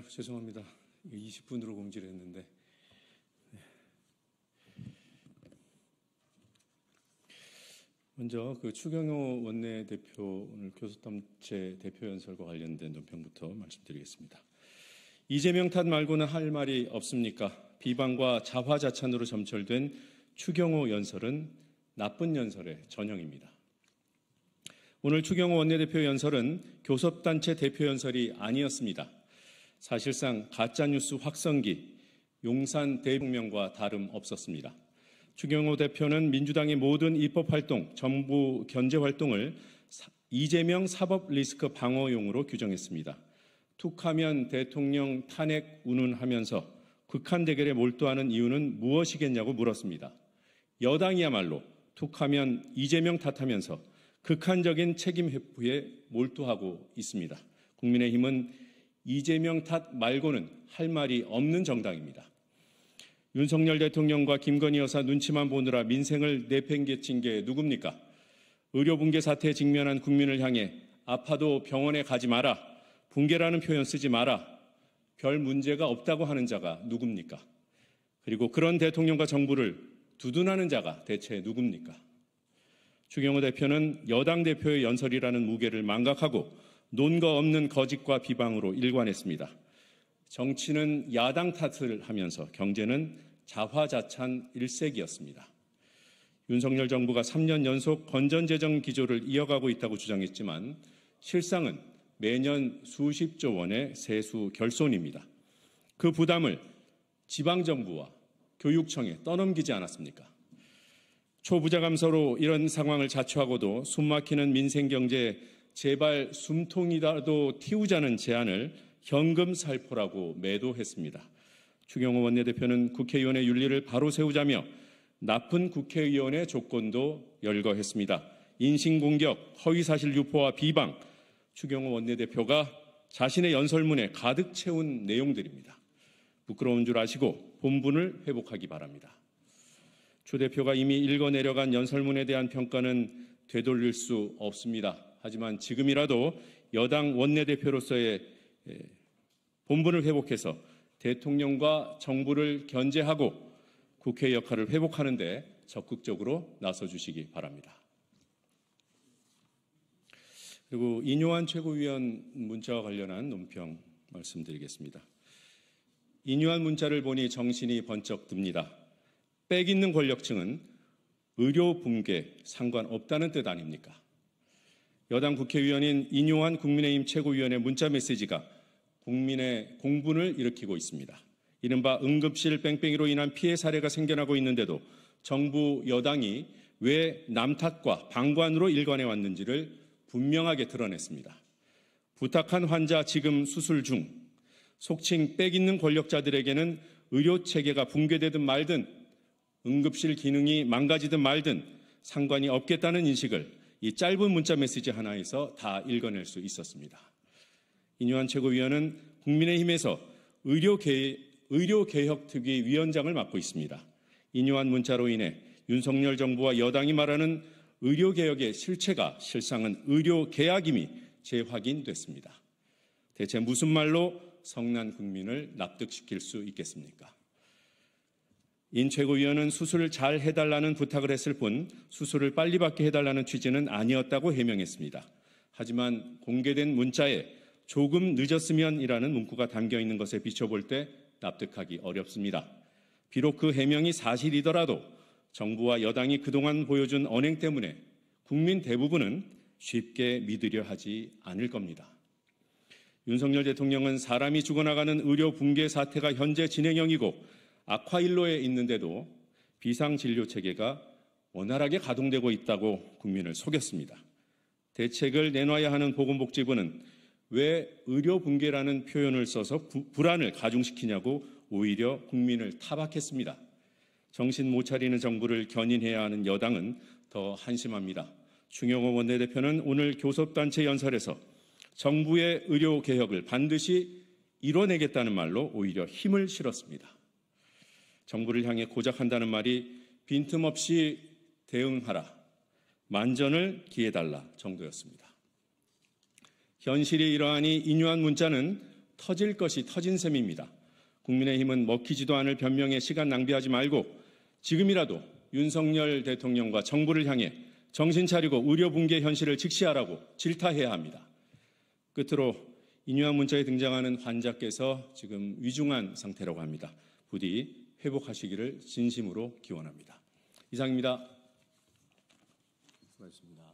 죄송합니다. 20분으로 공지를 했는데. 먼저 추경호 원내대표 오늘 교섭단체 대표연설과 관련된 논평부터 말씀드리겠습니다. 이재명 탓 말고는 할 말이 없습니까? 비방과 자화자찬으로 점철된 추경호 연설은 나쁜 연설의 전형입니다. 오늘 추경호 원내대표 연설은 교섭단체 대표 연설이 아니었습니다. 사실상 가짜뉴스 확성기, 용산 대북명과 다름없었습니다. 추경호 대표는 민주당의 모든 입법활동, 정부 견제활동을 이재명 사법리스크 방어용으로 규정했습니다. 툭하면 대통령 탄핵 운운하면서 극한 대결에 몰두하는 이유는 무엇이겠냐고 물었습니다. 여당이야말로 툭하면 이재명 탓하면서 극한적인 책임 회피에 몰두하고 있습니다. 국민의힘은 이재명 탓 말고는 할 말이 없는 정당입니다. 윤석열 대통령과 김건희 여사 눈치만 보느라 민생을 내팽개친 게 누굽니까? 의료 붕괴 사태에 직면한 국민을 향해 아파도 병원에 가지 마라, 붕괴라는 표현 쓰지 마라, 별 문제가 없다고 하는 자가 누굽니까? 그리고 그런 대통령과 정부를 두둔하는 자가 대체 누굽니까? 추경호 대표는 여당 대표의 연설이라는 무게를 망각하고 논거 없는 거짓과 비방으로 일관했습니다. 정치는 야당 탓을 하면서 경제는 자화자찬 일색이었습니다. 윤석열 정부가 3년 연속 건전재정 기조를 이어가고 있다고 주장했지만 실상은 매년 수십조 원의 세수 결손입니다. 그 부담을 지방정부와 교육청에 떠넘기지 않았습니까? 초부자 감소로 이런 상황을 자초하고도 숨막히는 민생경제에 제발 숨통이라도 틔우자는 제안을 현금 살포라고 매도했습니다. 추경호 원내대표는 국회의원의 윤리를 바로 세우자며 나쁜 국회의원의 조건도 열거했습니다. 인신공격, 허위사실 유포와 비방, 추경호 원내대표가 자신의 연설문에 가득 채운 내용들입니다. 부끄러운 줄 아시고 본분을 회복하기 바랍니다. 추 대표가 이미 읽어내려간 연설문에 대한 평가는 되돌릴 수 없습니다. 하지만 지금이라도 여당 원내대표로서의 본분을 회복해서 대통령과 정부를 견제하고 국회 역할을 회복하는 데 적극적으로 나서주시기 바랍니다. 그리고 이뇨한 최고위원 문자와 관련한 논평 말씀드리겠습니다. 이뇨한 문자를 보니 정신이 번쩍 듭니다. 빽 있는 권력층은 의료 붕괴 상관없다는 뜻 아닙니까? 여당 국회의원인 이뇨한 국민의힘 최고위원의 문자 메시지가 국민의 공분을 일으키고 있습니다. 이른바 응급실 뺑뺑이로 인한 피해 사례가 생겨나고 있는데도 정부 여당이 왜 남 탓과 방관으로 일관해 왔는지를 분명하게 드러냈습니다. 부탁한 환자 지금 수술 중, 속칭 빽 있는 권력자들에게는 의료체계가 붕괴되든 말든 응급실 기능이 망가지든 말든 상관이 없겠다는 인식을 이 짧은 문자 메시지 하나에서 다 읽어낼 수 있었습니다. 이뇨한 최고위원은 국민의힘에서 의료개혁특위 위원장을 맡고 있습니다. 이뇨한 문자로 인해 윤석열 정부와 여당이 말하는 의료개혁의 실체가 실상은 의료계약임이 재확인됐습니다. 대체 무슨 말로 성난 국민을 납득시킬 수 있겠습니까? 인 최고위원은 수술을 잘 해달라는 부탁을 했을 뿐 수술을 빨리 받게 해달라는 취지는 아니었다고 해명했습니다. 하지만 공개된 문자에 조금 늦었으면이라는 문구가 담겨있는 것에 비춰볼 때 납득하기 어렵습니다. 비록 그 해명이 사실이더라도 정부와 여당이 그동안 보여준 언행 때문에 국민 대부분은 쉽게 믿으려 하지 않을 겁니다. 윤석열 대통령은 사람이 죽어나가는 의료 붕괴 사태가 현재 진행형이고 악화일로에 있는데도 비상진료체계가 원활하게 가동되고 있다고 국민을 속였습니다. 대책을 내놔야 하는 보건복지부는 왜 의료 붕괴라는 표현을 써서 불안을 가중시키냐고 오히려 국민을 타박했습니다. 정신 못 차리는 정부를 견인해야 하는 여당은 더 한심합니다. 추경호 원내대표는 오늘 교섭단체 연설에서 정부의 의료개혁을 반드시 이뤄내겠다는 말로 오히려 힘을 실었습니다. 정부를 향해 고작 한다는 말이 빈틈없이 대응하라, 만전을 기해달라 정도였습니다. 현실이 이러하니 인요한 문자는 터질 것이 터진 셈입니다. 국민의힘은 먹히지도 않을 변명에 시간 낭비하지 말고 지금이라도 윤석열 대통령과 정부를 향해 정신 차리고 의료 붕괴 현실을 직시하라고 질타해야 합니다. 끝으로 인유한 문자에 등장하는 환자께서 지금 위중한 상태라고 합니다. 부디 회복하시기를 진심으로 기원합니다. 이상입니다. 수고하셨습니다.